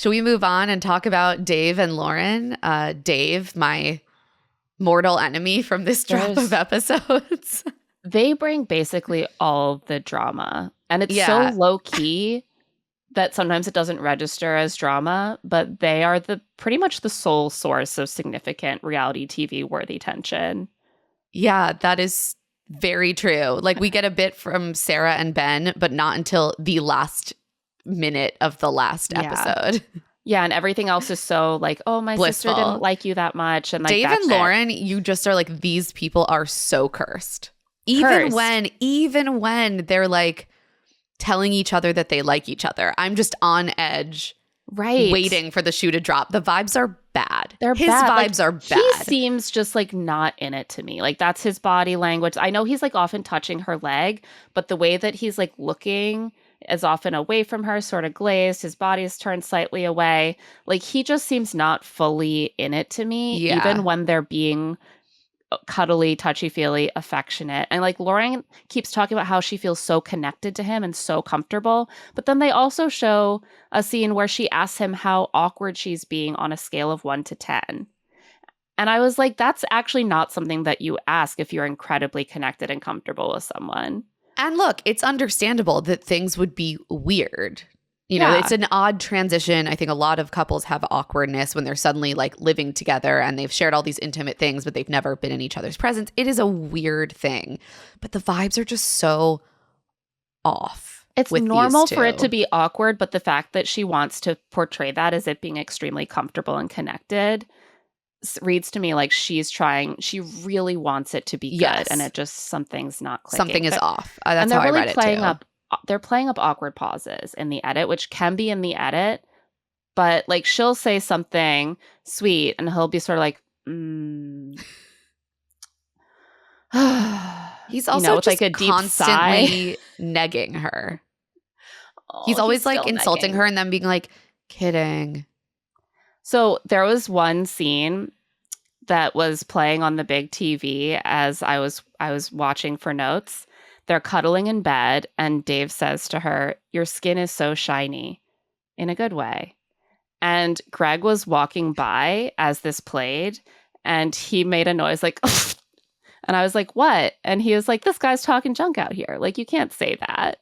Should we move on and talk about Dave and Lauren? Dave, my mortal enemy from this drop of episodes. They bring basically all the drama. And it's so low key that sometimes it doesn't register as drama, but they are pretty much the sole source of significant reality TV worthy tension. Yeah, that is very true. Like, we get a bit from Sarah and Ben, but not until the last minute of the last episode. Yeah, and everything else is so like, oh, my blissful. Sister didn't like you that much. And like, Dave that's and Lauren, you just are like, these people are so cursed. Even when they're like telling each other that they like each other. I'm just on edge. Right. Waiting for the shoe to drop. The vibes are bad. His bad. vibes are bad. He seems just like not in it to me. Like, that's his body language. I know he's like often touching her leg, but the way that he's like looking is often away from her, sort of glazed. His body is turned slightly away. Like, he just seems not fully in it to me, even when they're being cuddly, touchy-feely, affectionate. And like, Lauren keeps talking about how she feels so connected to him and so comfortable. But then they also show a scene where she asks him how awkward she's being on a scale of 1 to 10. And I was like, that's actually not something that you ask if you're incredibly connected and comfortable with someone. And look, it's understandable that things would be weird. You know, it's an odd transition. I think a lot of couples have awkwardness when they're suddenly like living together and they've shared all these intimate things, but they've never been in each other's presence. It is a weird thing, but the vibes are just so off. It's normal for it to be awkward, but the fact that she wants to portray that as it being extremely comfortable and connected reads to me like she really wants it to be good, and it just, something's not clicking. Something is off. That's how I read it too. They're playing up awkward pauses in the edit, which can be in the edit, but like, she'll say something sweet and he'll be sort of like, He's also just like a deep constantly negging her. He's always like insulting her and then being like, kidding. So there was one scene that was playing on the big TV as I was watching for notes. They're cuddling in bed, and Dave says to her, "Your skin is so shiny," in a good way. And Greg was walking by as this played, and he made a noise like, and I was like, what? And he was like, this guy's talking junk out here. Like, you can't say that.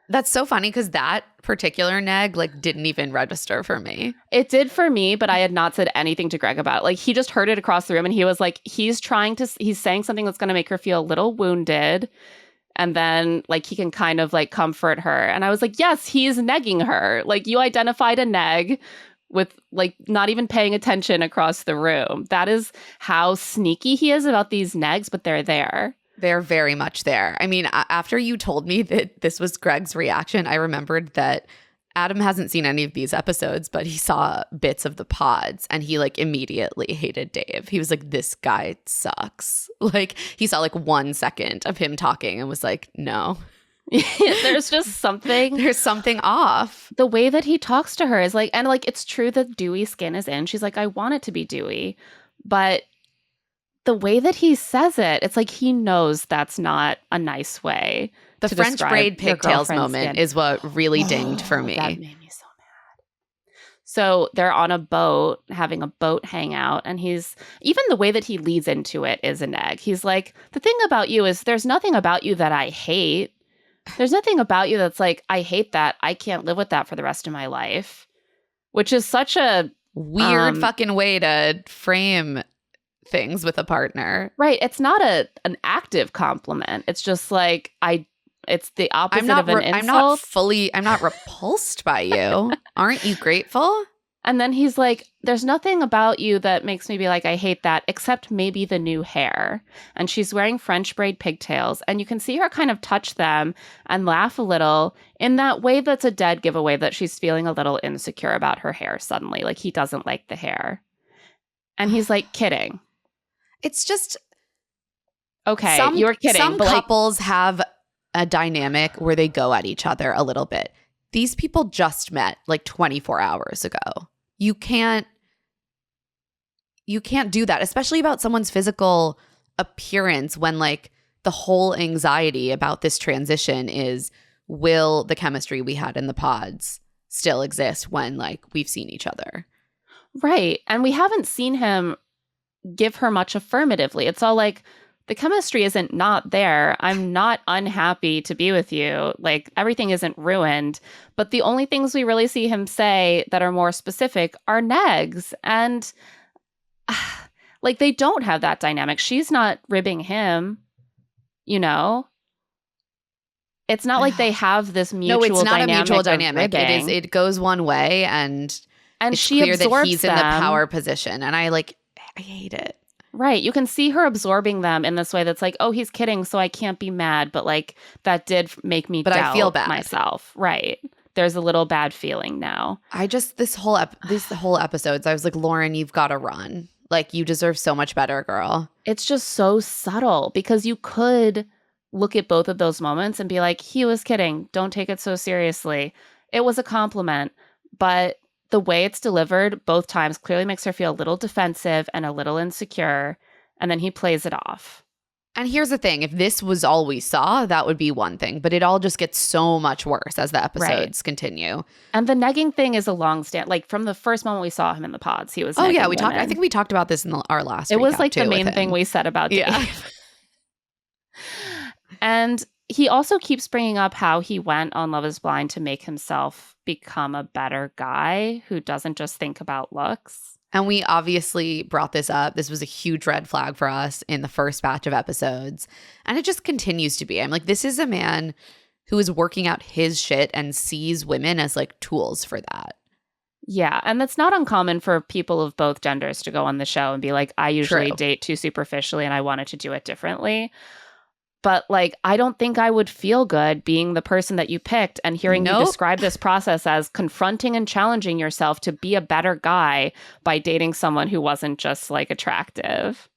That's so funny because that particular neg like didn't even register for me. It did for me, but I had not said anything to Greg about it. Like, he just heard it across the room, and he was like, he's saying something that's going to make her feel a little wounded. And then like, he can kind of like comfort her. And I was like, yes, he's negging her. Like, you identified a neg with like not even paying attention across the room. That is how sneaky he is about these negs, but they're there. They're very much there. I mean, after you told me that this was Greg's reaction, I remembered that Adam hasn't seen any of these episodes, but he saw bits of the pods and he like immediately hated Dave. He was like, this guy sucks. Like, he saw like 1 second of him talking and was like, no. There's just something. There's something off. The way that he talks to her is like, and like, it's true that dewy skin is in. She's like, I want it to be dewy. But the way that he says it, it's like he knows that's not a nice way. The French braid pigtails moment is what really dinged for me. That made me so mad. So they're on a boat, having a boat hangout, and even the way that he leads into it is a neg. He's like, the thing about you is there's nothing about you that I hate. There's nothing about you that's like, I hate that. I can't live with that for the rest of my life. Which is such a weird fucking way to frame things with a partner. Right. It's not an active compliment. It's just like, it's the opposite of an insult. I'm not repulsed by you. Aren't you grateful? And then he's like, there's nothing about you that makes me be like, I hate that, except maybe the new hair. And she's wearing French braid pigtails. And you can see her kind of touch them and laugh a little in that way that's a dead giveaway that she's feeling a little insecure about her hair suddenly. Like, he doesn't like the hair. And he's like, kidding. It's just... Okay, you're kidding. Some couples have a dynamic where they go at each other a little bit. These people just met like 24 hours ago. You can't do that, especially about someone's physical appearance when like the whole anxiety about this transition is, will the chemistry we had in the pods still exist when like we've seen each other. Right. And we haven't seen him give her much affirmatively. It's all like, the chemistry isn't not there. I'm not unhappy to be with you. Like, everything isn't ruined. But the only things we really see him say that are more specific are negs. And like, they don't have that dynamic. She's not ribbing him, you know? It's not like they have this mutual dynamic. No, it's not a mutual dynamic. Ribbing. It goes one way, and it's she clear that absorbs he's in the power position. And I hate it. Right. You can see her absorbing them in this way that's like, oh, he's kidding, so I can't be mad. But like, that did make me doubt I feel bad myself. Right. There's a little bad feeling now. This whole episodes, I was like, Lauren, you've got to run. Like, you deserve so much better, girl. It's just so subtle because you could look at both of those moments and be like, he was kidding. Don't take it so seriously. It was a compliment. But the way it's delivered both times clearly makes her feel a little defensive and a little insecure. And then he plays it off. And here's the thing. If this was all we saw, that would be one thing. But it all just gets so much worse as the episodes continue. And the negging thing is a long stand. Like, from the first moment we saw him in the pods, he was negging we women. talked. I think we talked about this in our last It was like too, the main thing we said about Dave. And he also keeps bringing up how he went on Love is Blind to make himself become a better guy who doesn't just think about looks. And we obviously brought this up. This was a huge red flag for us in the first batch of episodes. And it just continues to be. I'm like, this is a man who is working out his shit and sees women as like tools for that. Yeah. And that's not uncommon for people of both genders to go on the show and be like, I usually True. date too superficially and I wanted to do it differently. But like, I don't think I would feel good being the person that you picked and hearing you describe this process as confronting and challenging yourself to be a better guy by dating someone who wasn't just like attractive.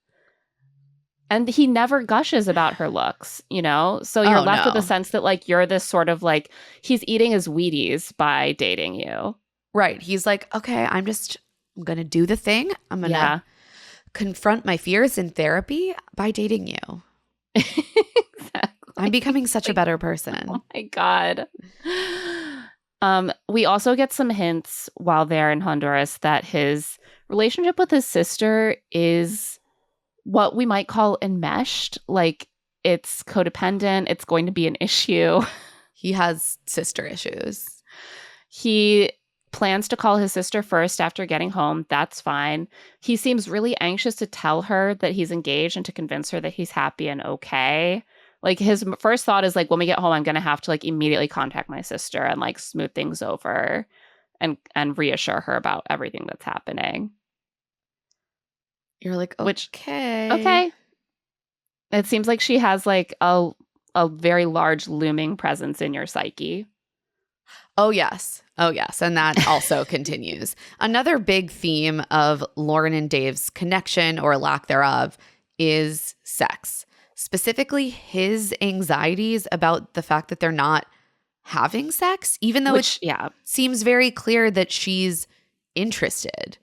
And he never gushes about her looks, you know? So you're left with a sense that like, you're this sort of like, he's eating his Wheaties by dating you. Right. He's like, okay, I'm going to do the thing. I'm going to confront my fears in therapy by dating you. Exactly. I'm becoming such a better person. Oh my God. We also get some hints while they're in Honduras that his relationship with his sister is what we might call enmeshed. Like, it's codependent. It's going to be an issue. He has sister issues. He plans to call his sister first after getting home. That's fine. He seems really anxious to tell her that he's engaged and to convince her that he's happy and okay. Like, his first thought is like, when we get home, I'm going to have to like immediately contact my sister and like smooth things over and reassure her about everything that's happening. You're like, okay. Okay. It seems like she has like a very large looming presence in your psyche. Oh, yes. And that also continues. Another big theme of Lauren and Dave's connection or lack thereof is sex. Specifically, his anxieties about the fact that they're not having sex, even though it seems very clear that she's interested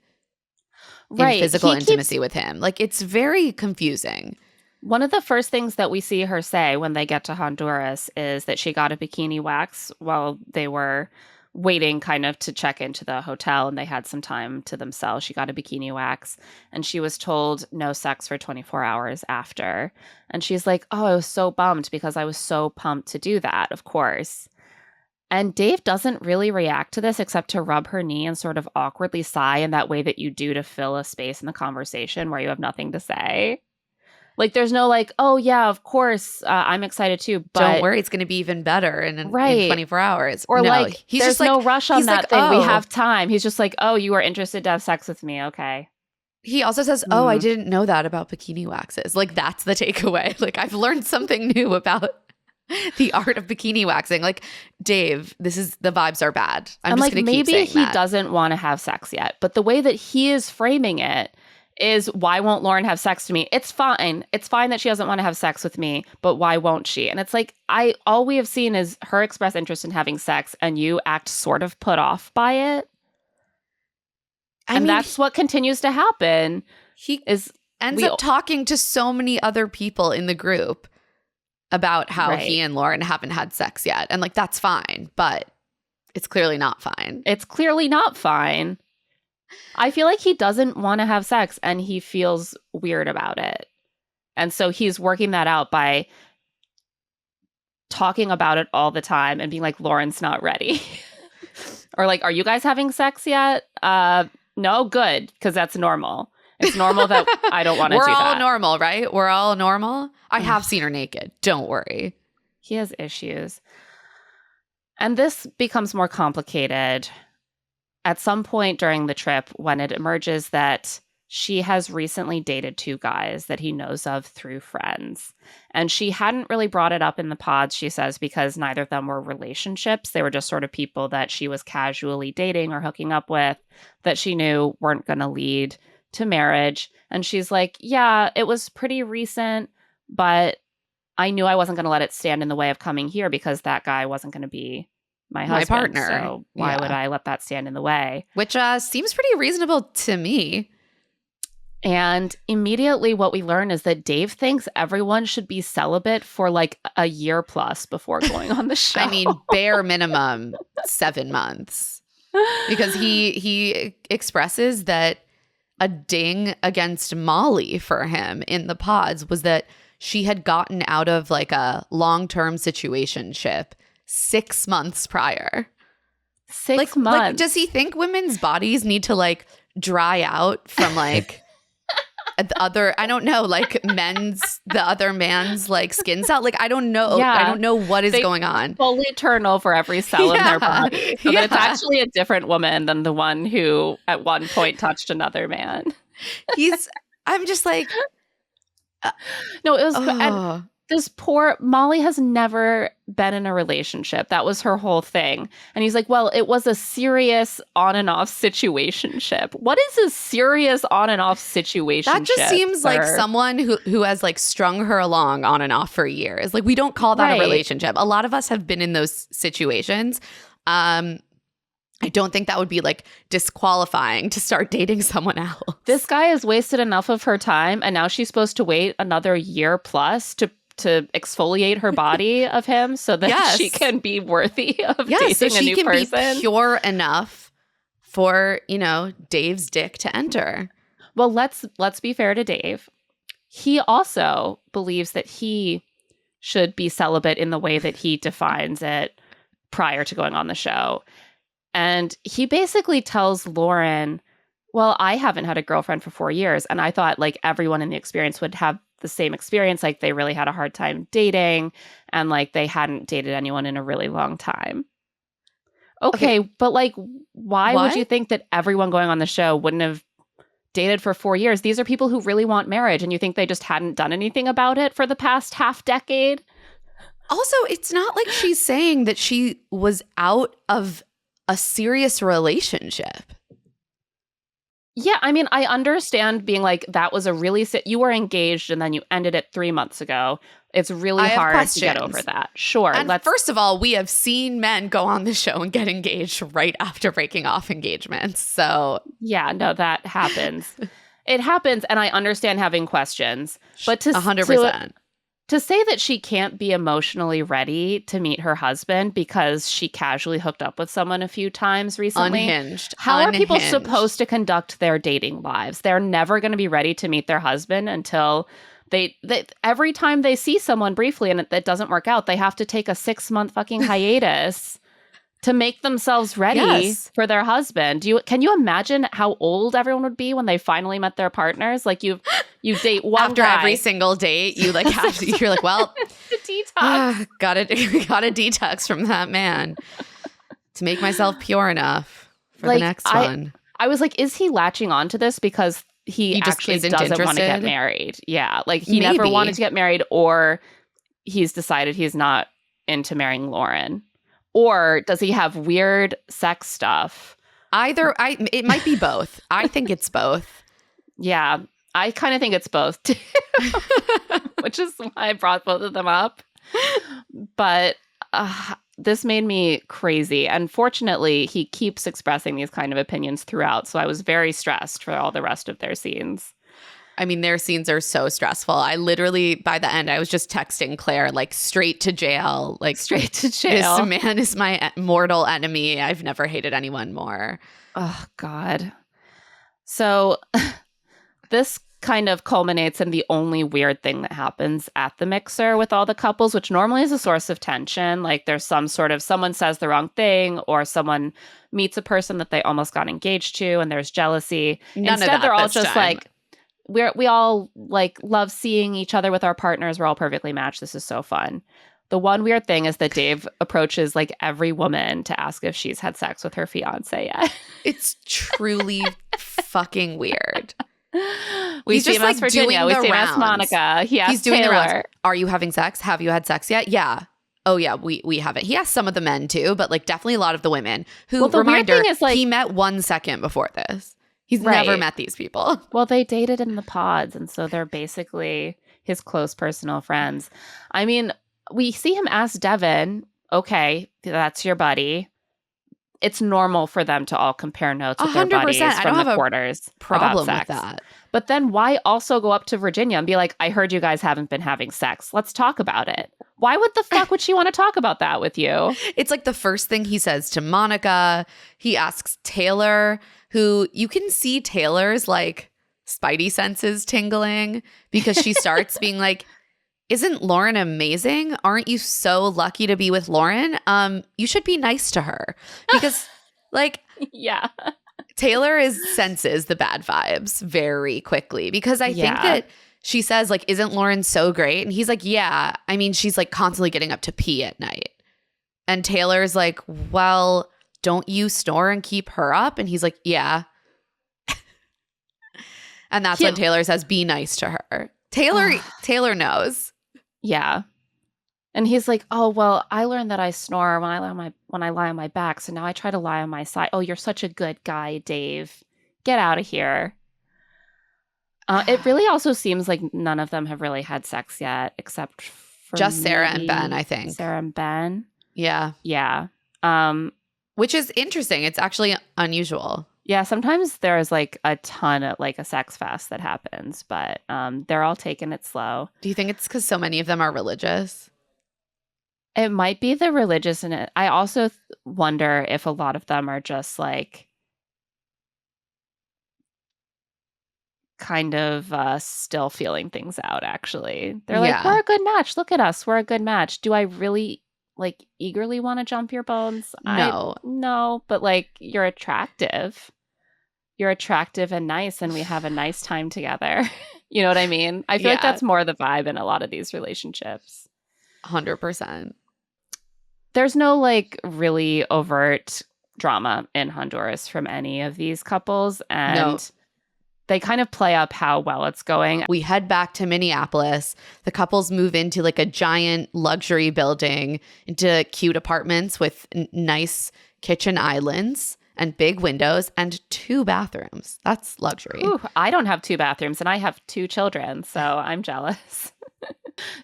in physical intimacy with him. Like, it's very confusing. One of the first things that we see her say when they get to Honduras is that she got a bikini wax while they were waiting kind of to check into the hotel and they had some time to themselves. She got a bikini wax and she was told no sex for 24 hours after. And she's like, oh, I was so bummed because I was so pumped to do that, of course. And Dave doesn't really react to this except to rub her knee and sort of awkwardly sigh in that way that you do to fill a space in the conversation where you have nothing to say. Like, there's no like, oh, yeah, of course, I'm excited too. But don't worry, it's going to be even better in 24 hours. Or no, like, he's there's just like, no rush on that like, thing. Oh. We have time. He's just like, oh, you are interested to have sex with me. Okay. He also says, oh, I didn't know that about bikini waxes. Like, that's the takeaway. Like, I've learned something new about the art of bikini waxing. Like, Dave, the vibes are bad. I'm just going to keep saying that. Maybe he doesn't want to have sex yet. But the way that he is framing it is, why won't Lauren have sex to me? It's fine. It's fine that she doesn't want to have sex with me, but why won't she? And it's like, all we have seen is her express interest in having sex and you act sort of put off by it. I mean, that's what continues to happen. He ends up talking to so many other people in the group about how he and Lauren haven't had sex yet. And like, that's fine, but It's clearly not fine. It's clearly not fine. I feel like he doesn't want to have sex and he feels weird about it. And so he's working that out by talking about it all the time and being like, Lauren's not ready. Or like, are you guys having sex yet? No, good, because that's normal. It's normal that I don't want to do that. We're all normal, right? We're all normal. I have seen her naked. Don't worry. He has issues. And this becomes more complicated at some point during the trip when it emerges that she has recently dated 2 guys that he knows of through friends. And she hadn't really brought it up in the pods, she says, because neither of them were relationships. They were just sort of people that she was casually dating or hooking up with that she knew weren't going to lead to marriage. And she's like, yeah, it was pretty recent, but I knew I wasn't going to let it stand in the way of coming here because that guy wasn't going to be my husband. My partner. So why would I let that stand in the way? Which seems pretty reasonable to me. And immediately what we learn is that Dave thinks everyone should be celibate for like a year plus before going on the show. I mean, bare minimum 7 months. Because he expresses that a ding against Molly for him in the pods was that she had gotten out of like a long-term situationship 6 months prior. 6 months. Like, does he think women's bodies need to like dry out from like the other, I don't know, like the other man's like skin cell? Like, I don't know. Yeah. I don't know what is going on. Fully turn over every cell in their body. So that it's actually a different woman than the one who at one point touched another man. I'm just like. No, it was. And this poor Molly has never been in a relationship. That was her whole thing. And he's like, well, it was a serious on and off situationship. What is a serious on and off situationship? That just seems like someone who has like strung her along on and off for years. Like, we don't call that a relationship. A lot of us have been in those situations. I don't think that would be like disqualifying to start dating someone else. This guy has wasted enough of her time, and now she's supposed to wait another year plus to exfoliate her body of him so that she can be worthy of dating a new person. So she can be pure enough for, Dave's dick to enter. Well, let's be fair to Dave. He also believes that he should be celibate in the way that he defines it prior to going on the show. And he basically tells Lauren, well, I haven't had a girlfriend for 4 years, and I thought like everyone in the experience would have the same experience. Like, they really had a hard time dating, and like they hadn't dated anyone in a really long time. Okay. But like, why would you think that everyone going on the show wouldn't have dated for 4 years? These are people who really want marriage, and you think they just hadn't done anything about it for the past half decade? Also, it's not like she's saying that she was out of a serious relationship. Yeah, I mean, I understand being like, that was a really you were engaged and then you ended it 3 months ago. It's really hard to get over that. Sure. And first of all, we have seen men go on the show and get engaged right after breaking off engagements. So yeah, no, that happens. It happens, and I understand having questions. But 100%. To say that she can't be emotionally ready to meet her husband because she casually hooked up with someone a few times recently. Unhinged. How are people supposed to conduct their dating lives? They're never going to be ready to meet their husband until they every time they see someone briefly and it doesn't work out, they have to take a 6-month fucking hiatus to make themselves ready for their husband. Can you imagine how old everyone would be when they finally met their partners? Like, you date one after guy. every single date, you like have to, you're like, well, the detox. Gotta detox from that man to make myself pure enough for the next one. I was like, is he latching onto this because he actually doesn't want to get married? Yeah, like he never wanted to get married, or he's decided he's not into marrying Lauren. Or does he have weird sex stuff? It might be both. I think it's both. Yeah, I kind of think it's both too, which is why I brought both of them up. But this made me crazy. And fortunately, he keeps expressing these kind of opinions throughout. So I was very stressed for all the rest of their scenes. I mean, their scenes are so stressful. I literally, by the end, I was just texting Claire, like, straight to jail. Like, Straight to jail. This man is my mortal enemy. I've never hated anyone more. Oh, God. So this kind of culminates in the only weird thing that happens at the mixer with all the couples, which normally is a source of tension. Like there's some sort of someone says the wrong thing or someone meets a person that they almost got engaged to and there's jealousy. Instead, they're all just time. Like, we all like love seeing each other with our partners. We're all perfectly matched. This is so fun. The one weird thing is that Dave approaches like every woman to ask if she's had sex with her fiance yet. It's truly fucking weird. We see him as Virginia. We see him as Monica. He's doing Taylor. The rounds. Are you having sex? Have you had sex yet? Yeah. Oh yeah, we haven't. He asked some of the men too, but like definitely a lot of the women. Who, well, the reminder, weird thing is, like, he met 1 second before this. He's never met these people. Well, they dated in the pods, and so they're basically his close personal friends. I mean, we see him ask Devin, okay, that's your buddy. It's normal for them to all compare notes with their buddies from the quarters. Problem with that. But then why also go up to Virginia and be like, I heard you guys haven't been having sex. Let's talk about it. Why would the fuck would she want to talk about that with you? It's like the first thing he says to Monica. He asks Taylor, who you can see Taylor's like spidey senses tingling because she starts being like, isn't Lauren amazing? Aren't you so lucky to be with Lauren? You should be nice to her because like, yeah, Taylor senses the bad vibes very quickly because I think that she says like, isn't Lauren so great? And he's like, yeah, I mean, she's like constantly getting up to pee at night. And Taylor's like, well, don't you snore and keep her up? And he's like, yeah. And that's when Taylor says, be nice to her. Taylor knows. Yeah. And he's like, oh, well, I learned that I snore when I lie on my back. So now I try to lie on my side. Oh, you're such a good guy, Dave. Get out of here. It really also seems like none of them have really had sex yet, except for just Sarah and Ben, I think. Sarah and Ben. Yeah. Yeah. Which is interesting. It's actually unusual. Yeah, sometimes there's like a ton of like a sex fest that happens, but they're all taking it slow. Do you think it's because so many of them are religious? It might be the religious in it. I also wonder if a lot of them are just like kind of still feeling things out, actually. They're like, we're a good match. Look at us. We're a good match. Do I really like eagerly want to jump your bones? No. No, but like you're attractive. You're attractive and nice, and we have a nice time together. You know what I mean? I feel like that's more the vibe in a lot of these relationships. 100%. There's no like really overt drama in Honduras from any of these couples, and they kind of play up how well it's going. We head back to Minneapolis. The couples move into like a giant luxury building, into cute apartments with nice kitchen islands and big windows and 2 bathrooms. That's luxury. Ooh, I don't have 2 bathrooms and I have 2 children, so I'm jealous.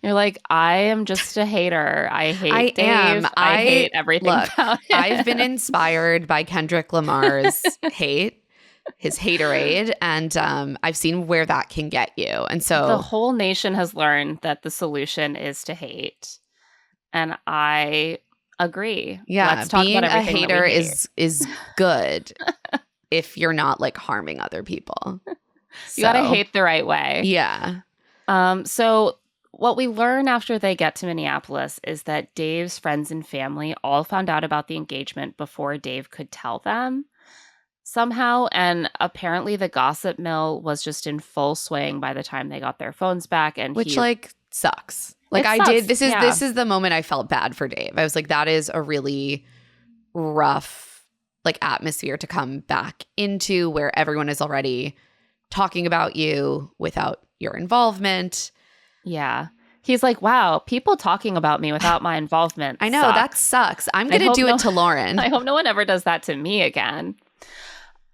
You're like, I am just a hater. I hate Dave. I hate everything about it. I've been inspired by Kendrick Lamar's hate, his haterade, and I've seen where that can get you. And so the whole nation has learned that the solution is to hate. And I agree. Yeah, let's talk being about everything a hater is good if you're not like harming other people. You gotta hate the right way. Yeah. So what we learn after they get to Minneapolis is that Dave's friends and family all found out about the engagement before Dave could tell them somehow. And apparently the gossip mill was just in full swing by the time they got their phones back. And which like sucks. Like I did. This is the moment I felt bad for Dave. I was like, that is a really rough like atmosphere to come back into where everyone is already talking about you without your involvement. Yeah. He's like, wow, people talking about me without my involvement. I know, that sucks. I'm going to do it to Lauren. I hope no one ever does that to me again.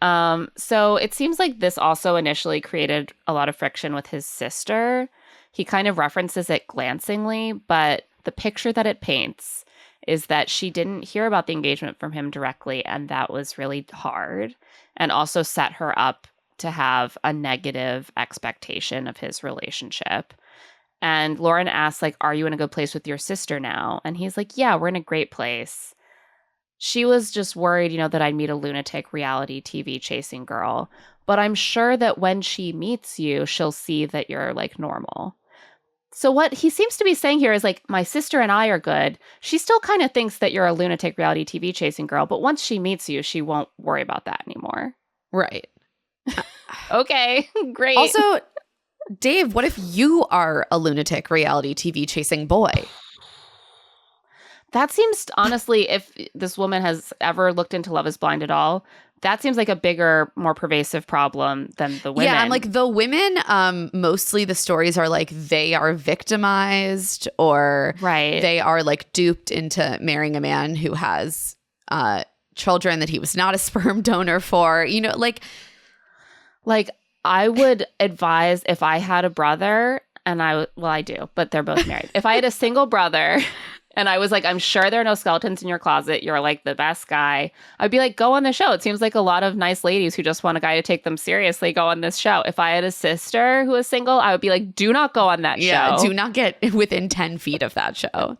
So it seems like this also initially created a lot of friction with his sister. He kind of references it glancingly, but the picture that it paints is that she didn't hear about the engagement from him directly, and that was really hard and also set her up to have a negative expectation of his relationship. And Lauren asks, like, are you in a good place with your sister now? And he's like, yeah, we're in a great place. She was just worried, that I'd meet a lunatic reality TV chasing girl. But I'm sure that when she meets you, she'll see that you're like normal. So what he seems to be saying here is like, my sister and I are good. She still kind of thinks that you're a lunatic reality TV chasing girl. But once she meets you, she won't worry about that anymore. Right. Okay, great. Also, Dave, what if you are a lunatic reality TV chasing boy? That seems, honestly, if this woman has ever looked into Love is Blind at all, that seems like a bigger, more pervasive problem than the women. Yeah, I'm like, the women, mostly the stories are like they are victimized or they are like duped into marrying a man who has children that he was not a sperm donor for. Like I would advise, if I had a brother, and I do, but they're both married. If I had a single brother and I was like, I'm sure there are no skeletons in your closet, you're like the best guy, I'd be like, go on the show. It seems like a lot of nice ladies who just want a guy to take them seriously go on this show. If I had a sister who was single, I would be like, do not go on that show. Do not get within 10 feet of that show.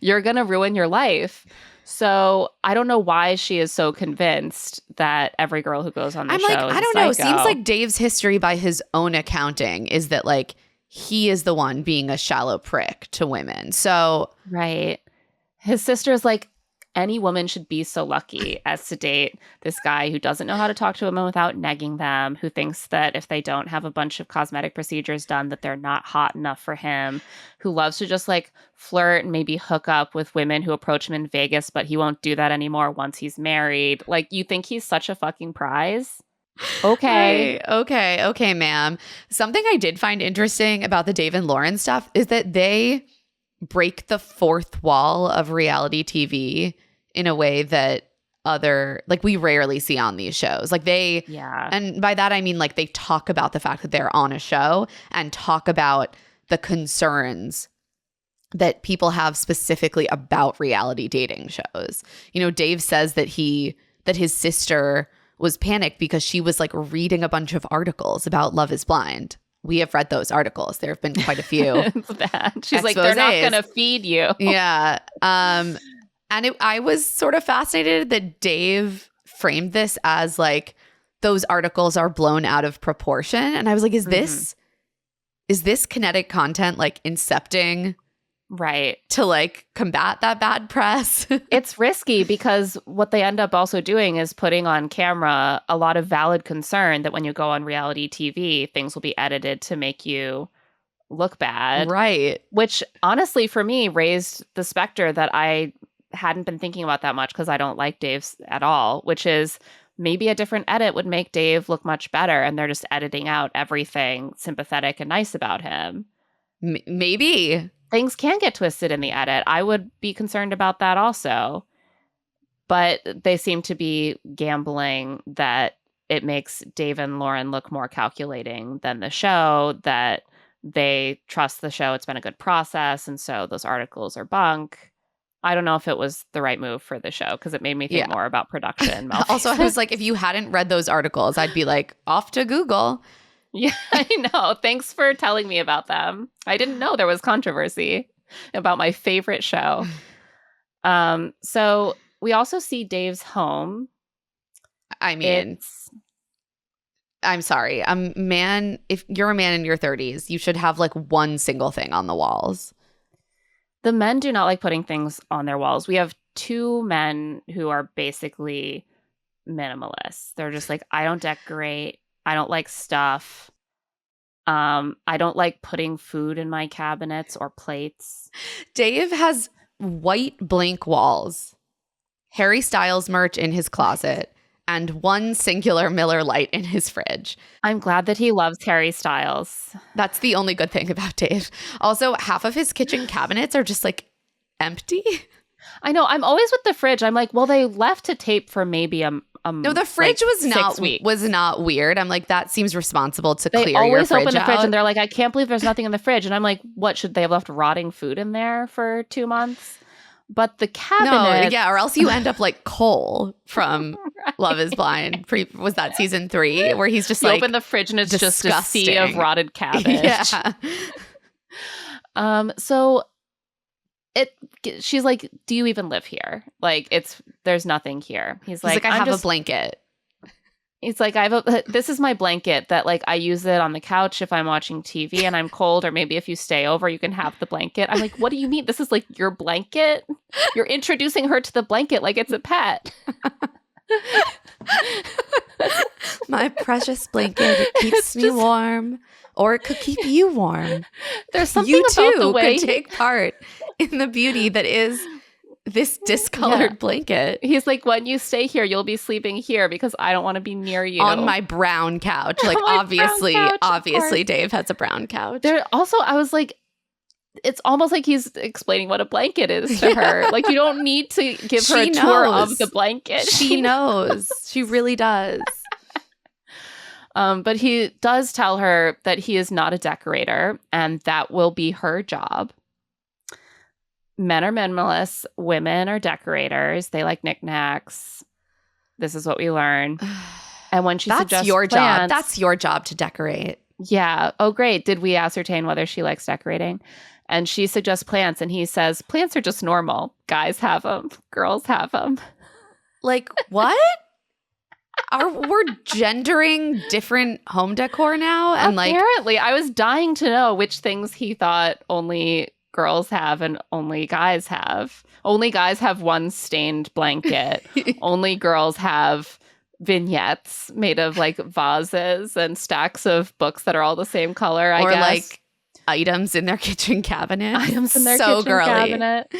You're going to ruin your life. So I don't know why she is so convinced that every girl who goes on the show is I don't know. Seems like Dave's history by his own accounting is that like he is the one being a shallow prick to women. So right. His sister's like, any woman should be so lucky as to date this guy who doesn't know how to talk to women without negging them, who thinks that if they don't have a bunch of cosmetic procedures done, that they're not hot enough for him, who loves to just like flirt and maybe hook up with women who approach him in Vegas, but he won't do that anymore once he's married. Like, you think he's such a fucking prize? Okay. Okay, ma'am. Something I did find interesting about the Dave and Lauren stuff is that they break the fourth wall of reality TV in a way that we rarely see on these shows. Like and by that I mean like they talk about the fact that they're on a show and talk about the concerns that people have specifically about reality dating shows. Dave says that his sister was panicked because she was like reading a bunch of articles about Love is Blind. We have read those articles. There have been quite a few. It's bad. She's like, they're not going to feed you. Yeah. And I was sort of fascinated that Dave framed this as like those articles are blown out of proportion. And I was like, is this kinetic content like incepting right to like combat that bad press? It's risky because what they end up also doing is putting on camera a lot of valid concern that when you go on reality TV, things will be edited to make you look bad. Right. Which honestly for me raised the specter that I hadn't been thinking about that much because I don't like Dave's at all, which is maybe a different edit would make Dave look much better and they're just editing out everything sympathetic and nice about him. Maybe. Things can get twisted in the edit. I would be concerned about that also. But they seem to be gambling that it makes Dave and Lauren look more calculating than the show, that they trust the show. It's been a good process. And so those articles are bunk. I don't know if it was the right move for the show because it made me think more about production. Also, I was like, if you hadn't read those articles, I'd be like, off to Google. Yeah, I know. Thanks for telling me about them. I didn't know there was controversy about my favorite show. So we also see Dave's home. I mean, I'm sorry. Man, if you're a man in your 30s, you should have like one single thing on the walls. The men do not like putting things on their walls. We have two men who are basically minimalists. They're just like, I don't decorate. I don't like stuff. I don't like putting food in my cabinets or plates. Dave has white blank walls, Harry Styles merch in his closet, and one singular Miller Lite in his fridge. I'm glad that he loves Harry Styles. That's the only good thing about Dave. Also, half of his kitchen cabinets are just like empty. I know. I'm always with the fridge. I'm like, well, they left to tape for maybe no, the fridge like was not weird. I'm like, that seems responsible to clear your fridge out. They always open the fridge and they're like, I can't believe there's nothing in the fridge. And I'm like, what, should they have left rotting food in there for 2 months? But the cabinet. No, yeah, or else you end up like Cole from Right. Love is Blind. Was that season 3 where he's just You like open the fridge and it's just a sea disgusting. of rotted cabbage. Yeah. So she's like, do you even live here? Like, there's nothing here. He's like, I have a blanket. He's like, this is my blanket that like I use it on the couch if I'm watching TV and I'm cold, or maybe if you stay over, you can have the blanket. I'm like, what do you mean? This is like your blanket? You're introducing her to the blanket like it's a pet. My precious blanket, it keeps me warm, or it could keep you warm. There's something you about too the way could take part in the beauty that is this discolored blanket. He's like, when you stay here, you'll be sleeping here because I don't want to be near you. On my brown couch. Like, obviously, Dave has a brown couch. Also, I was like, it's almost like he's explaining what a blanket is to her. Like, you don't need to give her a tour of the blanket. She knows. She really does. But he does tell her that he is not a decorator, and that will be her job. Men are minimalists. Women are decorators. They like knickknacks. This is what we learn. And when she suggests your plants, job. That's your job to decorate. Yeah. Oh, great. Did we ascertain whether she likes decorating? And she suggests plants, and he says, plants are just normal. Guys have them. Girls have them. Like, what? We're gendering different home decor now? And apparently, I was dying to know which things he thought only girls have and only guys have. Only guys have one stained blanket. Only girls have vignettes made of like vases and stacks of books that are all the same color, I guess. Like items in their kitchen cabinet. Items in their kitchen cabinet.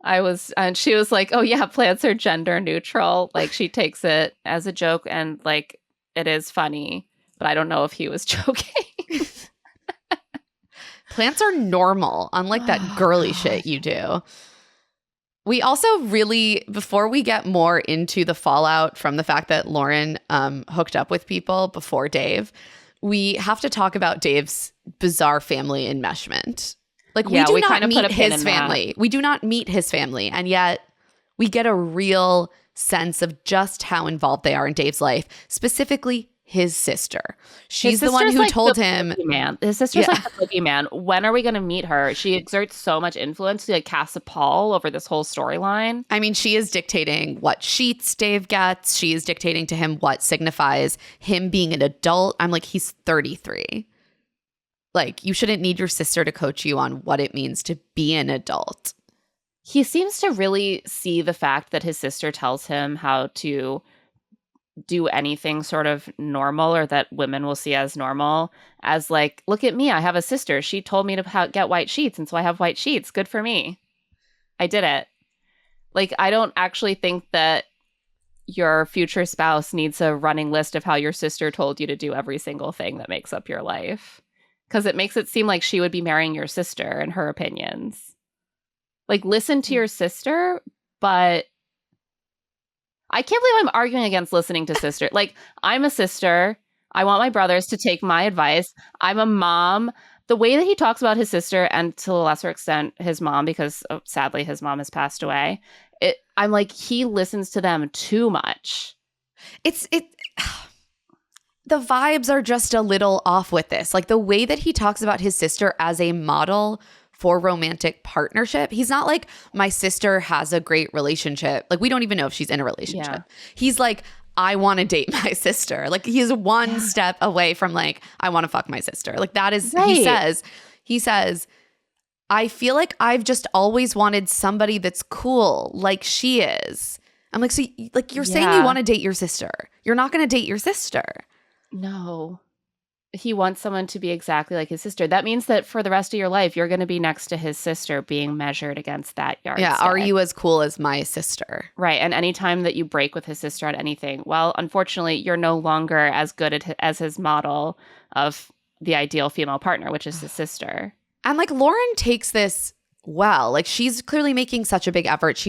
And she was like, oh yeah, plants are gender neutral. Like, she takes it as a joke, and like, it is funny, but I don't know if he was joking. Plants are normal, unlike that girly shit you do. We also really, before we get more into the fallout from the fact that Lauren hooked up with people before Dave, we have to talk about Dave's bizarre family enmeshment. Like, we do not meet his family. We do not meet his family. And yet we get a real sense of just how involved they are in Dave's life, specifically his sister. She's the one who told him. His sister's like the boogeyman. When are we going to meet her? She exerts so much influence to like cast a pall over this whole storyline. I mean, she is dictating what sheets Dave gets. She is dictating to him what signifies him being an adult. I'm like, he's 33. Like, you shouldn't need your sister to coach you on what it means to be an adult. He seems to really see the fact that his sister tells him how to do anything sort of normal, or that women will see as normal, as like, look at me, I have a sister. She told me to get white sheets, and so I have white sheets. Good for me. I did it. Like, I don't actually think that your future spouse needs a running list of how your sister told you to do every single thing that makes up your life. Because it makes it seem like she would be marrying your sister and her opinions. Like, listen to your sister, but I can't believe I'm arguing against listening to sister. Like, I'm a sister. I want my brothers to take my advice. I'm a mom. The way that he talks about his sister, and to a lesser extent his mom, because sadly his mom has passed away, I'm like, he listens to them too much. The vibes are just a little off with this. Like, the way that he talks about his sister as a model for romantic partnership. He's not like, my sister has a great relationship. Like, we don't even know if she's in a relationship. Yeah. He's like, I want to date my sister. Like, he's one step away from like, I want to fuck my sister. Like, that is, right. He says, I feel like I've just always wanted somebody that's cool like she is. I'm like, so like, you're saying you want to date your sister. You're not going to date your sister. No. He wants someone to be exactly like his sister. That means that for the rest of your life, you're going to be next to his sister, being measured against that yardstick. Yeah, are you as cool as my sister? Right, and anytime that you break with his sister at anything, well, unfortunately, you're no longer as good as his model of the ideal female partner, which is his sister. And like, Lauren takes this well. Like, she's clearly making such a big effort.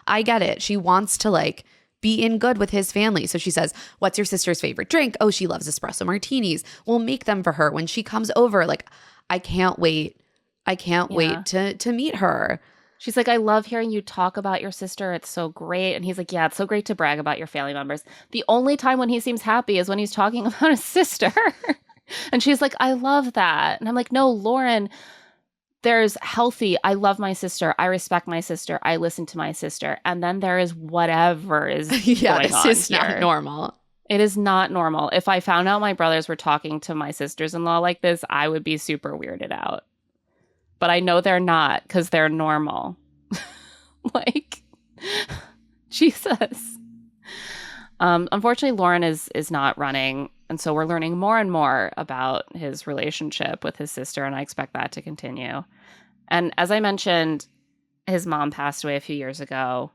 I get it. She wants to like be in good with his family. So she says, what's your sister's favorite drink? Oh, she loves espresso martinis. We'll make them for her when she comes over. Like, I can't wait. I can't wait to meet her. She's like, I love hearing you talk about your sister. It's so great. And he's like, yeah, it's so great to brag about your family members. The only time when he seems happy is when he's talking about his sister. And she's like, I love that. And I'm like, no, Lauren, there's healthy, I love my sister. I respect my sister. I listen to my sister. And then there is whatever is Yeah, going this on is here. not normal. It is not normal. If I found out my brothers were talking to my sisters-in-law like this, I would be super weirded out. But I know they're not because they're normal. Like, Jesus. Unfortunately, Lauren is not running. And so we're learning more and more about his relationship with his sister. And I expect that to continue. And as I mentioned, his mom passed away a few years ago.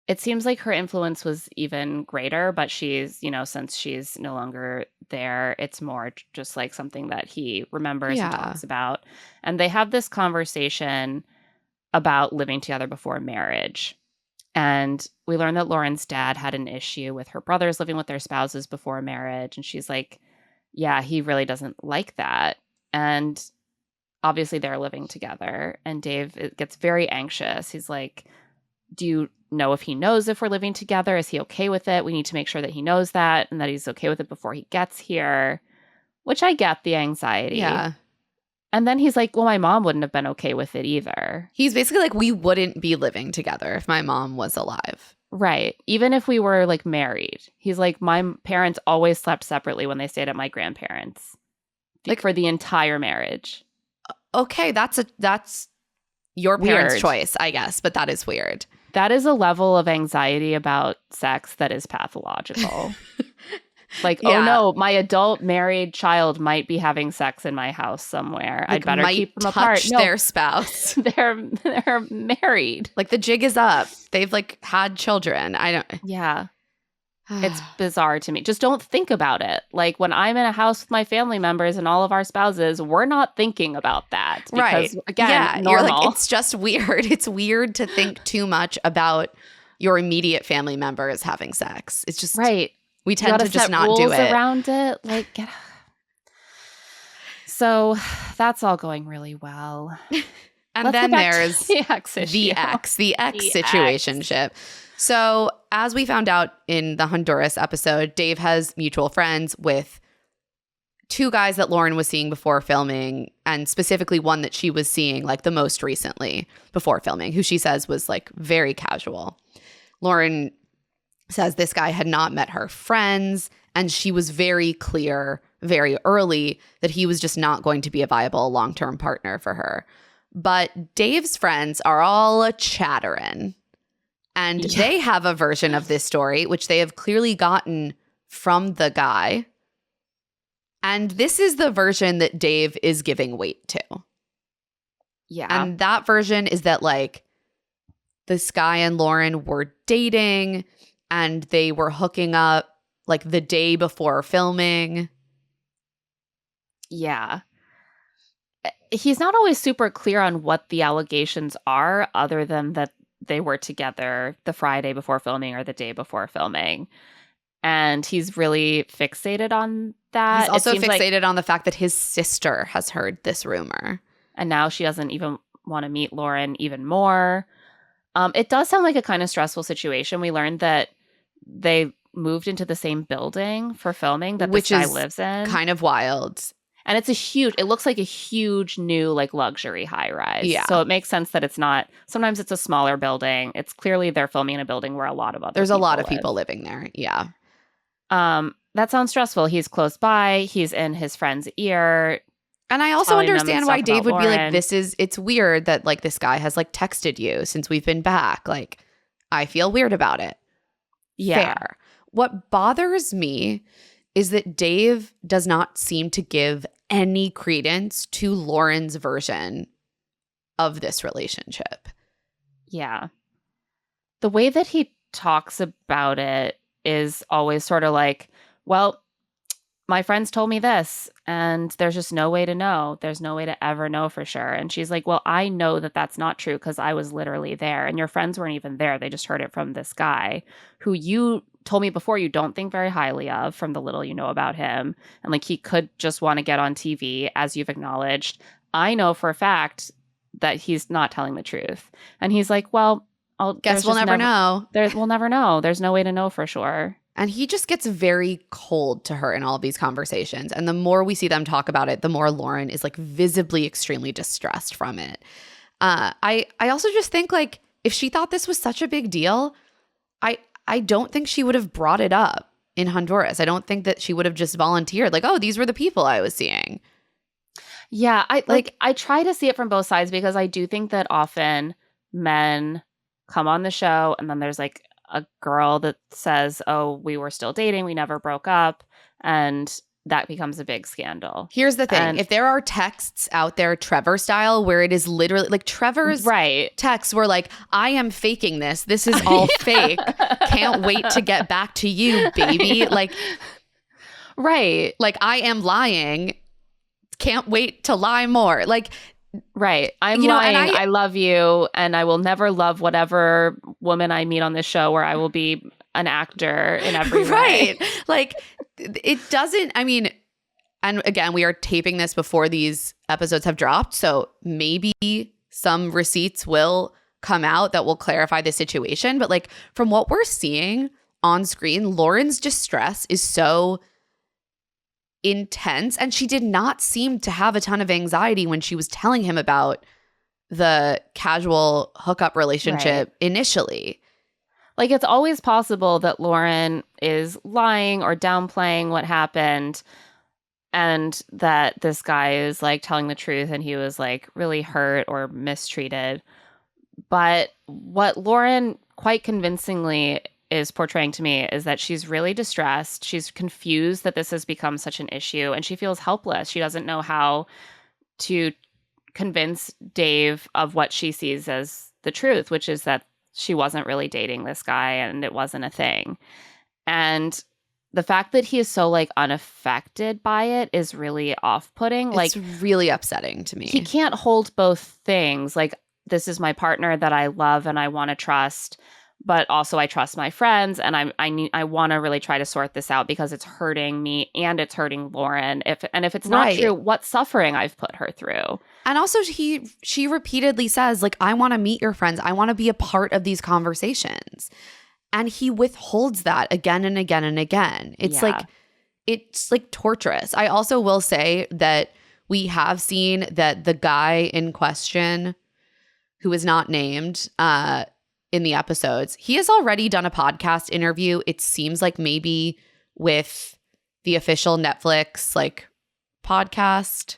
It seems like her influence was even greater, but she's, since she's no longer there, it's more just like something that he remembers and talks about. And they have this conversation about living together before marriage. And we learn that Lauren's dad had an issue with her brothers living with their spouses before marriage. And she's like, yeah, he really doesn't like that. And obviously they're living together. And Dave gets very anxious. He's like, do you know if he knows if we're living together? Is he okay with it? We need to make sure that he knows that and that he's okay with it before he gets here, which I get the anxiety. Yeah. And then he's like, well, my mom wouldn't have been okay with it either. He's basically like, we wouldn't be living together if my mom was alive. Right. Even if we were like married. He's like, my parents always slept separately when they stayed at my grandparents. Like for the entire marriage. Okay, that's your parents' Weird. choice, I guess, but that is weird. That is a level of anxiety about sex that is pathological. Like, oh no, my adult married child might be having sex in my house somewhere. Like, I'd better keep them apart. No, their spouse. They're married. Like the jig is up. They've like had children. I don't. Yeah. It's bizarre to me. Just don't think about it. Like when I'm in a house with my family members and all of our spouses, we're not thinking about that. Because, right. Again, normal. You're like, it's just weird. It's weird to think too much about your immediate family members having sex. It's just right. We tend to just not do it. Around it, like get. So that's all going really well. And then there's the X situationship. So as we found out in the Honduras episode, Dave has mutual friends with two guys that Lauren was seeing before filming, and specifically one that she was seeing like the most recently before filming, who she says was like very casual. Lauren says this guy had not met her friends, and she was very clear very early that he was just not going to be a viable long-term partner for her. But Dave's friends are all chattering. And they have a version of this story, which they have clearly gotten from the guy. And this is the version that Dave is giving weight to. Yeah. And that version is that, like, this guy and Lauren were dating and they were hooking up, like, the day before filming. Yeah. He's not always super clear on what the allegations are, other than that they were together the Friday before filming or the day before filming. And he's really fixated on that. He's also fixated on the fact that his sister has heard this rumor. And now she doesn't even want to meet Lauren even more. It does sound like a kind of stressful situation. We learned that they moved into the same building for filming that this guy lives in. Kind of wild. And it looks like a huge new like luxury high rise. Yeah. So it makes sense that it's not, sometimes it's a smaller building. It's clearly they're filming in a building where a lot of There's a lot of people living there. Yeah. That sounds stressful. He's close by. He's in his friend's ear. And I also understand why Dave would Lauren. be like, it's weird that like this guy has like texted you since we've been back. Like, I feel weird about it. Yeah. Fair. What bothers me is that Dave does not seem to give any credence to Lauren's version of this relationship. Yeah. The way that he talks about it is always sort of like, well, my friends told me this, and there's just no way to know. There's no way to ever know for sure. And she's like, well, I know that that's not true because I was literally there, and your friends weren't even there. They just heard it from this guy who you told me before you don't think very highly of from the little you know about him. And like, he could just want to get on TV, as you've acknowledged. I know for a fact that he's not telling the truth. And he's like, well, Guess we'll never know. We'll never know. There's no way to know for sure. And he just gets very cold to her in all of these conversations. And the more we see them talk about it, the more Lauren is like visibly extremely distressed from it. I also just think like if she thought this was such a big deal, I don't think she would have brought it up in Honduras. I don't think that she would have just volunteered like, oh, these were the people I was seeing. Yeah, I try to see it from both sides because I do think that often men come on the show and then there's like a girl that says, oh, we were still dating, we never broke up, and that becomes a big scandal. Here's the thing. If there are texts out there, Trevor style, where it is literally like Trevor's texts were like, I am faking this. This is all fake. Can't wait to get back to you, baby. Like, like I am lying. Can't wait to lie more. Like, I'm lying. I love you, and I will never love whatever woman I meet on this show where I will be an actor in every way. Like, it doesn't, I mean, and again, we are taping this before these episodes have dropped, so maybe some receipts will come out that will clarify the situation. But like, from what we're seeing on screen, Lauren's distress is so intense, and she did not seem to have a ton of anxiety when she was telling him about the casual hookup relationship initially. Like, it's always possible that Lauren is lying or downplaying what happened and that this guy is like telling the truth and he was like really hurt or mistreated. But what Lauren quite convincingly is portraying to me is that she's really distressed. She's confused that this has become such an issue and she feels helpless. She doesn't know how to convince Dave of what she sees as the truth, which is that she wasn't really dating this guy and it wasn't a thing. And the fact that he is so like unaffected by it is really off-putting. Like, it's really upsetting to me. He can't hold both things. Like, this is my partner that I love and I want to trust, but also I trust my friends and I want to really try to sort this out because it's hurting me and it's hurting Lauren. If it's not true, what suffering I've put her through. And also she repeatedly says like, I want to meet your friends. I want to be a part of these conversations. And he withholds that again and again and again. It's like torturous. I also will say that we have seen that the guy in question, who is not named in the episodes, he has already done a podcast interview. It seems like maybe with the official Netflix like podcast.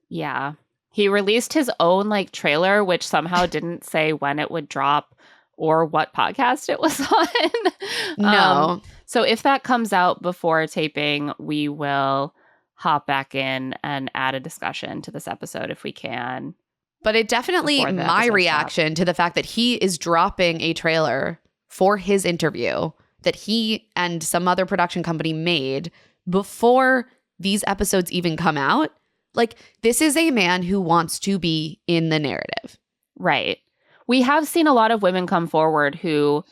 Yeah. He released his own like trailer, which somehow didn't say when it would drop or what podcast it was on. No. So if that comes out before taping, we will hop back in and add a discussion to this episode if we can. But it definitely, my reaction to the fact that he is dropping a trailer for his interview that he and some other production company made before these episodes even come out. Like, this is a man who wants to be in the narrative. Right. We have seen a lot of women come forward who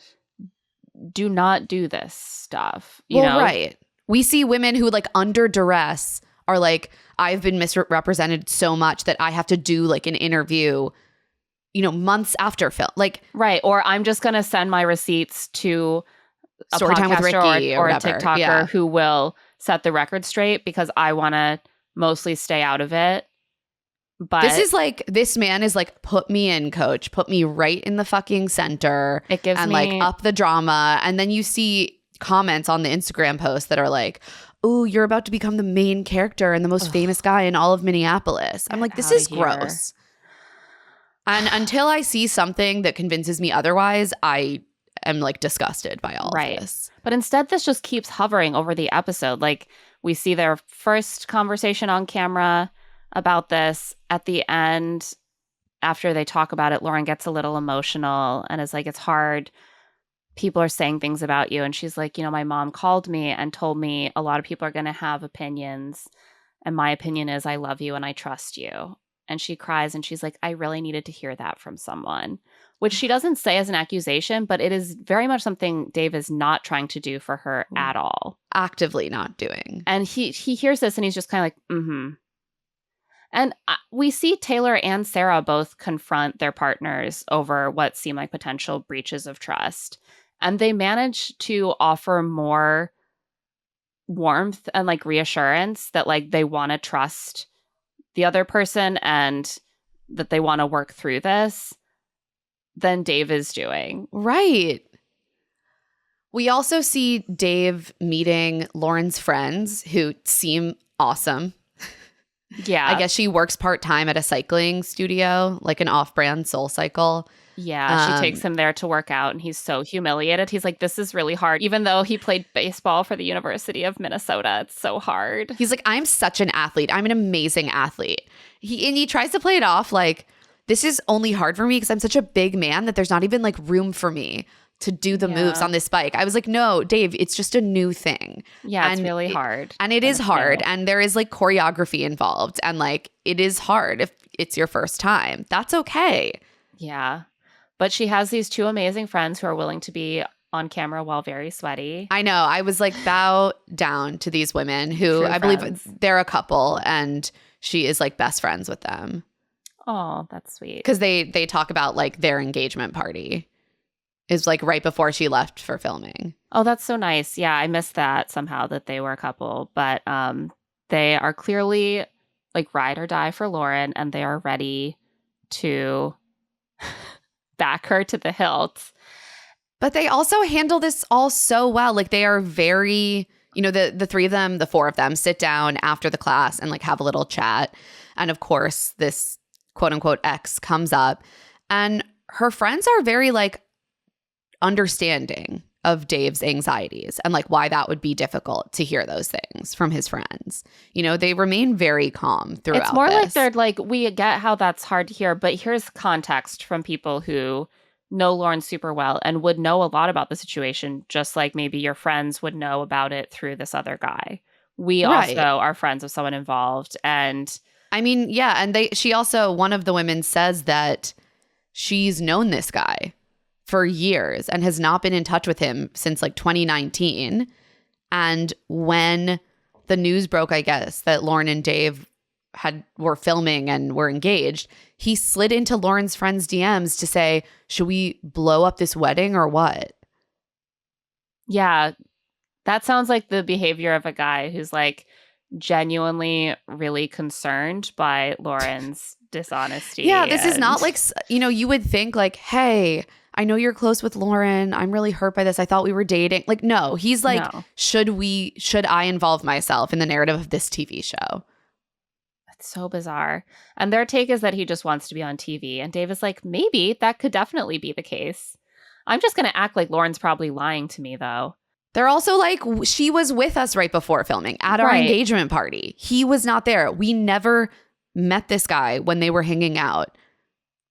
do not do this stuff. You know? Right. We see women who, like, under duress are like, I've been misrepresented so much that I have to do, like, an interview, you know, months after film. Like, right. Or I'm just going to send my receipts to a Storytime with Ricky or a TikToker who will set the record straight because I want to mostly stay out of it. But this man is like, put me in, coach, put me right in the fucking center. It gives and me, like up the drama. And then you see comments on the Instagram post that are like, oh, you're about to become the main character and the most famous guy in all of Minneapolis. I'm like, this is gross. And until I see something that convinces me otherwise, I am like disgusted by all of this. But instead, this just keeps hovering over the episode. Like, we see their first conversation on camera about this. At the end, after they talk about it, Lauren gets a little emotional and is like, it's hard. People are saying things about you. And she's like, you know, my mom called me and told me a lot of people are going to have opinions. And my opinion is I love you and I trust you. And she cries and she's like, I really needed to hear that from someone, which she doesn't say as an accusation, but it is very much something Dave is not trying to do for her at all. Actively not doing. And he hears this and he's just kind of like, mm-hmm. And we see Taylor and Sarah both confront their partners over what seem like potential breaches of trust. And they manage to offer more warmth and like reassurance that like they want to trust the other person and that they want to work through this than Dave is doing. Right. We also see Dave meeting Lauren's friends who seem awesome. Yeah. I guess she works part-time at a cycling studio, like an off-brand Soul Cycle. Yeah, she takes him there to work out, and he's so humiliated. He's like, this is really hard. Even though he played baseball for the University of Minnesota, it's so hard. He's like, I'm such an athlete. I'm an amazing athlete. He tries to play it off like, this is only hard for me because I'm such a big man that there's not even like room for me to do the moves on this bike. I was like, no, Dave, it's just a new thing. Yeah, it's really hard. And it is hard. And there is like choreography involved. And like, it is hard if it's your first time. That's okay. Yeah. But she has these two amazing friends who are willing to be on camera while very sweaty. I know. I was like, bow down to these women who I believe they're a couple and she is like best friends with them. Oh, that's sweet. Because they talk about like their engagement party is like right before she left for filming. Oh, that's so nice. Yeah, I missed that somehow that they were a couple. But they are clearly like ride or die for Lauren, and they are ready to back her to the hilt. But they also handle this all so well. Like they are very, you know, the three of them, the four of them sit down after the class and like have a little chat. And of course, this quote unquote ex comes up and her friends are very like understanding of Dave's anxieties and like why that would be difficult to hear those things from his friends. You know, they remain very calm throughout. It's more like they're like, we get how that's hard to hear, but here's context from people who know Lauren super well and would know a lot about the situation, just like maybe your friends would know about it through this other guy. We also are friends of someone involved. And I mean, yeah. And she also, one of the women says that she's known this guy for years and has not been in touch with him since like 2019. And when the news broke, I guess, that Lauren and Dave were filming and were engaged, he slid into Lauren's friend's DMs to say, should we blow up this wedding or what? Yeah, that sounds like the behavior of a guy who's like genuinely really concerned by Lauren's dishonesty. Yeah, this is not like, you know, you would think like, hey, I know you're close with Lauren. I'm really hurt by this. I thought we were dating. Like, no, he's like, should I involve myself in the narrative of this TV show? It's so bizarre. And their take is that he just wants to be on TV. And Dave is like, maybe that could definitely be the case. I'm just going to act like Lauren's probably lying to me, though. They're also like, she was with us right before filming at our engagement party. He was not there. We never met this guy when they were hanging out.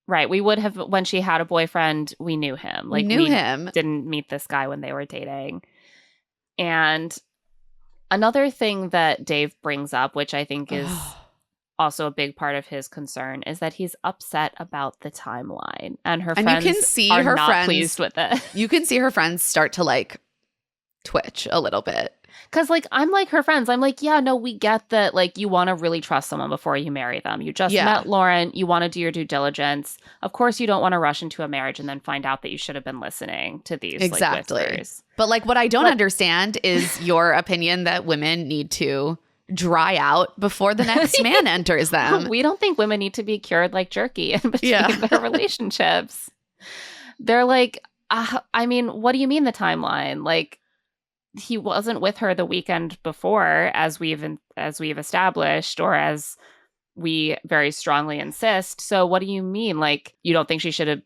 Right. We would have, when she had a boyfriend, we knew him. Like, we didn't meet this guy when they were dating. And another thing that Dave brings up, which I think is also a big part of his concern, is that he's upset about the timeline. And her friends you can see are her not friends, pleased with it. You can see her friends start to like twitch a little bit. Because like, I'm like her friends. I'm like, yeah, no, we get that. Like, you want to really trust someone before you marry them. You just met Lauren. You want to do your due diligence. Of course, you don't want to rush into a marriage and then find out that you should have been listening to these like, whispers. But like, what I don't understand is your opinion that women need to dry out before the next man enters them. We don't think women need to be cured like jerky in between their relationships. They're like, I mean, what do you mean the timeline? Like, he wasn't with her the weekend before, as we've established, or as we very strongly insist. So what do you mean? Like, you don't think she should have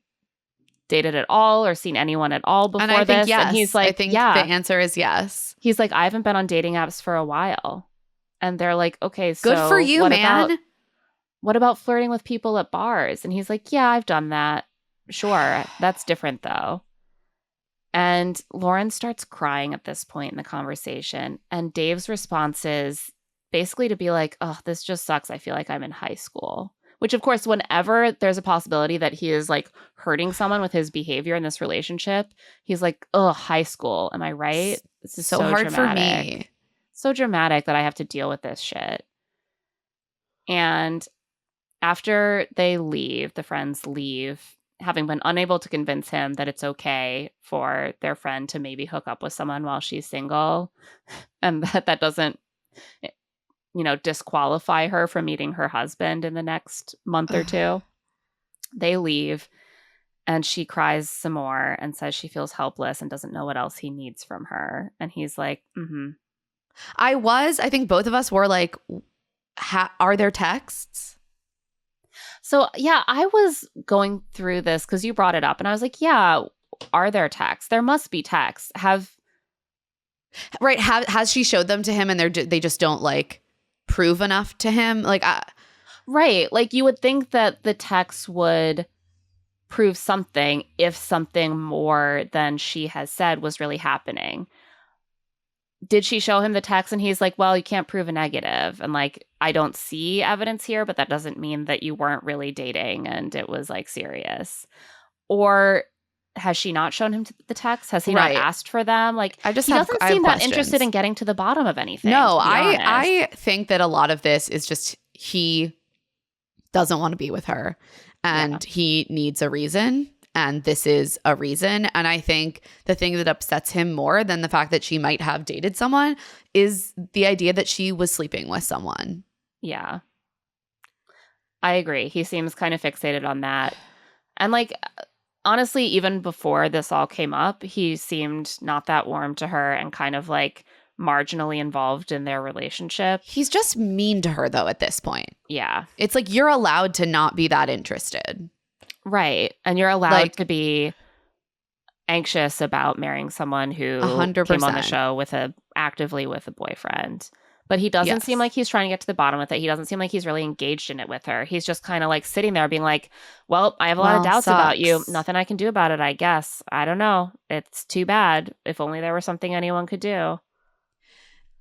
dated at all or seen anyone at all before and I think this? Yes. And he's like, I think the answer is yes. He's like, I haven't been on dating apps for a while. And they're like, okay, so good for you, man. What about flirting with people at bars? And he's like, yeah, I've done that. Sure. That's different though. And Lauren starts crying at this point in the conversation. And Dave's response is basically to be like, oh, this just sucks. I feel like I'm in high school. Which, of course, whenever there's a possibility that he is like hurting someone with his behavior in this relationship, he's like, oh, high school. Am I right? This is so hard dramatic. for me. So dramatic that I have to deal with this shit. And After they leave, the friends leave, having been unable to convince him that it's okay for their friend to maybe hook up with someone while she's single, and that doesn't, disqualify her from meeting her husband in the next month or two. They leave, and she cries some more and says she feels helpless and doesn't know what else he needs from her. And he's like, I think both of us were like, are there texts? So, yeah, I was going through this because you brought it up, and I was like, yeah, are there texts? There must be texts. Has she showed them to him, and they just don't like prove enough to him? Like, right. Like, you would think that the text would prove something if something more than she has said was really happening. Did she show him the text and he's like, well, you can't prove a negative. And like, I don't see evidence here, but that doesn't mean that you weren't really dating and it was like serious. Or has she not shown him the text? Has he not asked for them? Like, he doesn't seem that interested in getting to the bottom of anything. No, I think that a lot of this is just he doesn't want to be with her and he needs a reason. And this is a reason. And I think the thing that upsets him more than the fact that she might have dated someone is the idea that she was sleeping with someone. Yeah. I agree. He seems kind of fixated on that. And like, honestly, even before this all came up, he seemed not that warm to her and kind of like marginally involved in their relationship. He's just mean to her though at this point. Yeah. It's like you're allowed to not be that interested. Right. And you're allowed to be anxious about marrying someone who 100%. Came on the show actively with a boyfriend. But he doesn't seem like he's trying to get to the bottom with it. He doesn't seem like he's really engaged in it with her. He's just kind of like sitting there being like, well, I have a lot of doubts about you. Nothing I can do about it, I guess. I don't know. It's too bad. If only there was something anyone could do.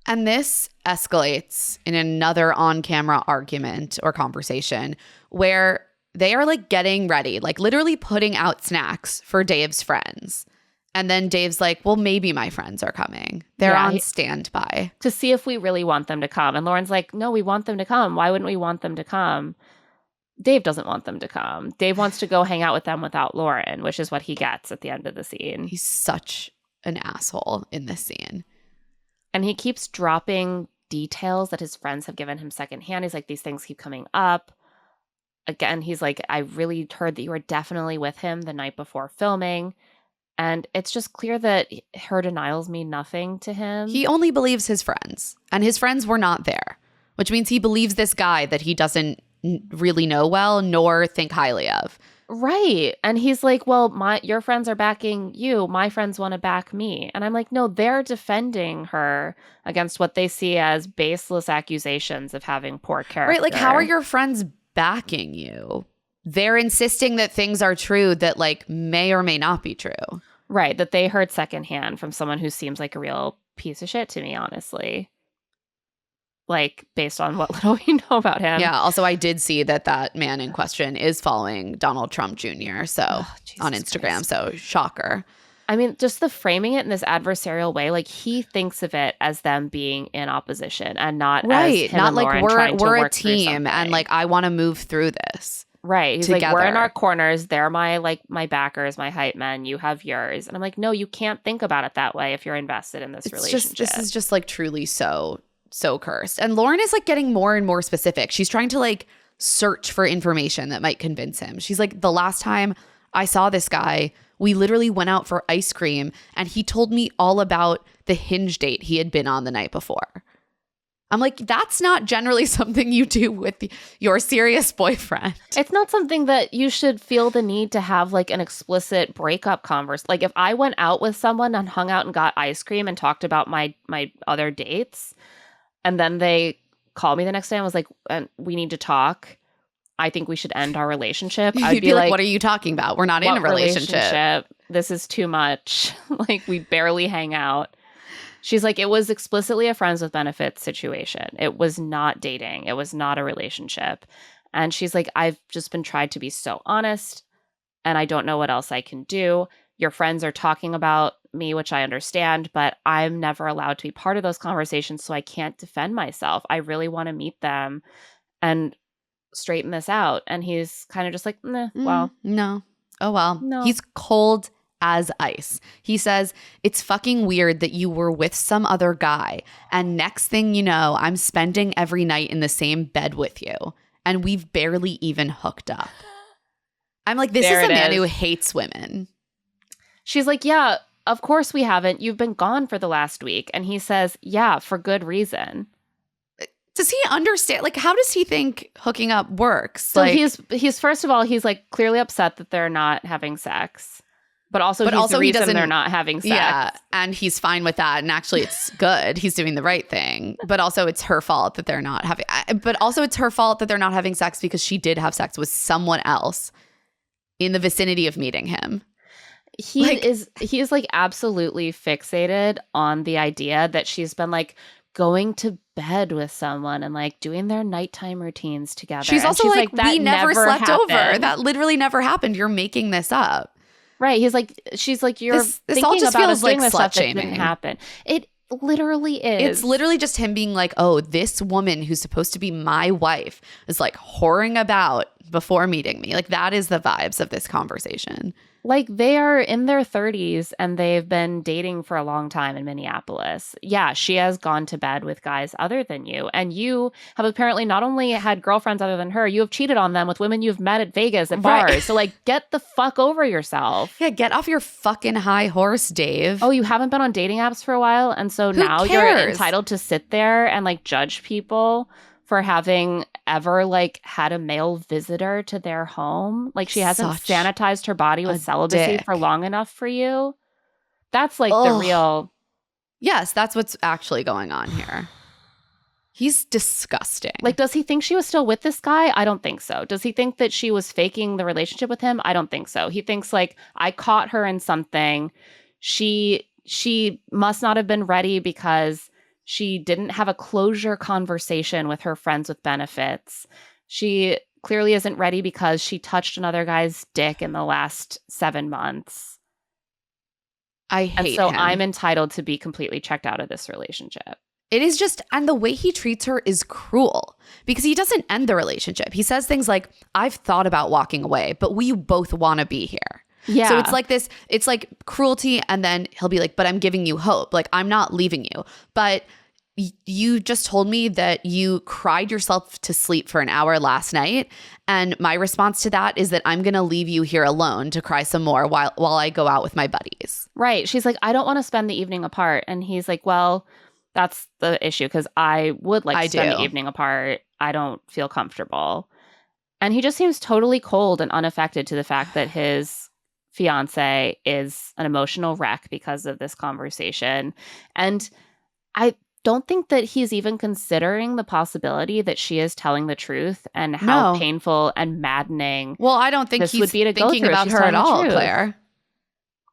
And this escalates in another on-camera argument or conversation where they are like getting ready, like literally putting out snacks for Dave's friends. And then Dave's like, well, maybe my friends are coming. They're on standby. To see if we really want them to come. And Lauren's like, no, we want them to come. Why wouldn't we want them to come? Dave doesn't want them to come. Dave wants to go hang out with them without Lauren, which is what he gets at the end of the scene. He's such an asshole in this scene. And he keeps dropping details that his friends have given him secondhand. He's like, these things keep coming up. Again, he's like, I really heard that you were definitely with him the night before filming. And it's just clear that her denials mean nothing to him. He only believes his friends. And his friends were not there, which means he believes this guy that he doesn't really know well nor think highly of. Right. And he's like, well, your friends are backing you. My friends want to back me. And I'm like, no, they're defending her against what they see as baseless accusations of having poor character. Right. Like, how are your friends backing you? They're insisting that things are true that like may or may not be true. Right. That they heard secondhand from someone who seems like a real piece of shit to me, honestly. Like, based on what little we know about him. Yeah. Also, I did see that man in question is following Donald Trump Jr. On Instagram. Christ. So shocker. I mean, just the framing it in this adversarial way, like he thinks of it as them being in opposition and not as him not and like Lauren we're a team and like I want to move through this. Right. He's together. like, we're in our corners. They're my backers, my hype men. You have yours. And I'm like, no, you can't think about it that way if you're invested in this relationship. This is just like truly so cursed. And Lauren is like getting more and more specific. She's trying to like search for information that might convince him. She's like, the last time I saw this guy, we literally went out for ice cream and he told me all about the Hinge date he had been on the night before. I'm like, that's not generally something you do with your serious boyfriend. It's not something that you should feel the need to have like an explicit breakup conversation. Like if I went out with someone and hung out and got ice cream and talked about my other dates, and then they called me the next day and was like, we need to talk. I think we should end our relationship. I'd be like, what are you talking about? We're not in a relationship. This is too much. Like, we barely hang out. She's like, it was explicitly a friends with benefits situation. It was not dating. It was not a relationship. And she's like, I've just been tried to be so honest, and I don't know what else I can do. Your friends are talking about me, which I understand, but I'm never allowed to be part of those conversations, so I can't defend myself. I really want to meet them. And straighten this out. And he's kind of just like, nah, well. No. Oh, well. No. He's cold as ice. He says, it's fucking weird that you were with some other guy. And next thing you know, I'm spending every night in the same bed with you. And we've barely even hooked up. I'm like, this is a man who hates women. She's like, yeah, of course we haven't. You've been gone for the last week. And he says, yeah, for good reason. Does he understand? Like, how does he think hooking up works? So like, he's first of all, he's like clearly upset that they're not having sex. But also the reason they're not having sex. Yeah, and he's fine with that. And actually, it's good. He's doing the right thing. But also, it's her fault that they're not having. But also, it's her fault that they're not having sex because she did have sex with someone else in the vicinity of meeting him. He is like absolutely fixated on the idea that she's been like going to bed with someone and like doing their nighttime routines together. She's also like that we never slept happened. over. That literally never happened. You're making this up. Right. She's like, you're this thinking all just about feels us doing like this stuff that slut-shaming. didn't happen. It literally is. It's literally just him being like, oh, this woman who's supposed to be my wife is like whoring about before meeting me. Like that is the vibes of this conversation. Like they are in their 30s and they've been dating for a long time in Minneapolis. Yeah, she has gone to bed with guys other than you. And you have apparently not only had girlfriends other than her, you have cheated on them with women you've met at Vegas at bars. Right. So like get the fuck over yourself. Yeah, get off your fucking high horse, Dave. Oh, you haven't been on dating apps for a while? And so now you're entitled to sit there and like judge people for having ever like had a male visitor to their home. Like she hasn't sanitized her body with celibacy for long enough for you. That's like the real. Yes, that's what's actually going on here. He's disgusting. Like, does he think she was still with this guy? I don't think so. Does he think that she was faking the relationship with him? I don't think so. He thinks like, I caught her in something. She must not have been ready because she didn't have a closure conversation with her friends with benefits. She clearly isn't ready because she touched another guy's dick in the last 7 months. I hate him. him. I'm entitled to be completely checked out of this relationship. It is just, and the way he treats her is cruel because he doesn't end the relationship. He says things like, I've thought about walking away, but we both want to be here. Yeah. So it's like this, it's like cruelty. And then he'll be like, but I'm giving you hope. Like, I'm not leaving you. But you just told me that you cried yourself to sleep for an hour last night. And my response to that is that I'm going to leave you here alone to cry some more while I go out with my buddies. Right. She's like, I don't want to spend the evening apart. And he's like, well, that's the issue because I would like to spend the evening apart. I don't feel comfortable. And he just seems totally cold and unaffected to the fact that his fiance is an emotional wreck because of this conversation. And I don't think that he's even considering the possibility that she is telling the truth and how painful and maddening. Well, I don't think this he's would be to thinking about her at all, Claire.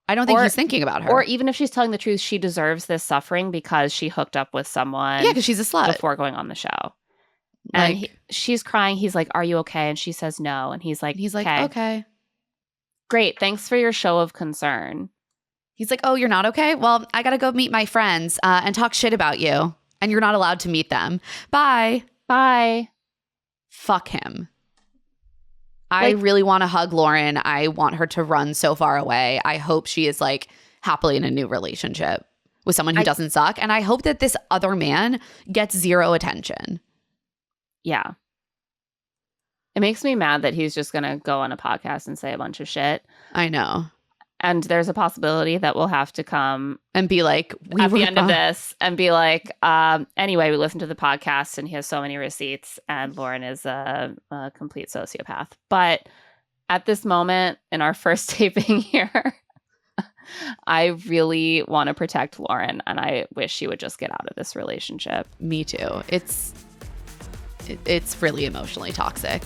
I don't think he's thinking about her. Or even if she's telling the truth, she deserves this suffering because she hooked up with someone. Yeah, because she's a slut. Before going on the show. And she's crying. He's like, are you okay? And she says no. And he's like, okay. Great. Thanks for your show of concern. He's like, oh, you're not okay? Well, I got to go meet my friends and talk shit about you. And you're not allowed to meet them. Bye. Bye. Fuck him. I really want to hug Lauren. I want her to run so far away. I hope she is like happily in a new relationship with someone who doesn't suck. And I hope that this other man gets zero attention. Yeah. It makes me mad that he's just going to go on a podcast and say a bunch of shit. I know. And there's a possibility that we'll have to come and be like, at the end of this and be like, anyway, we listened to the podcast and he has so many receipts and Lauren is a complete sociopath. But at this moment in our first taping here, I really want to protect Lauren and I wish she would just get out of this relationship. Me too. It's really emotionally toxic.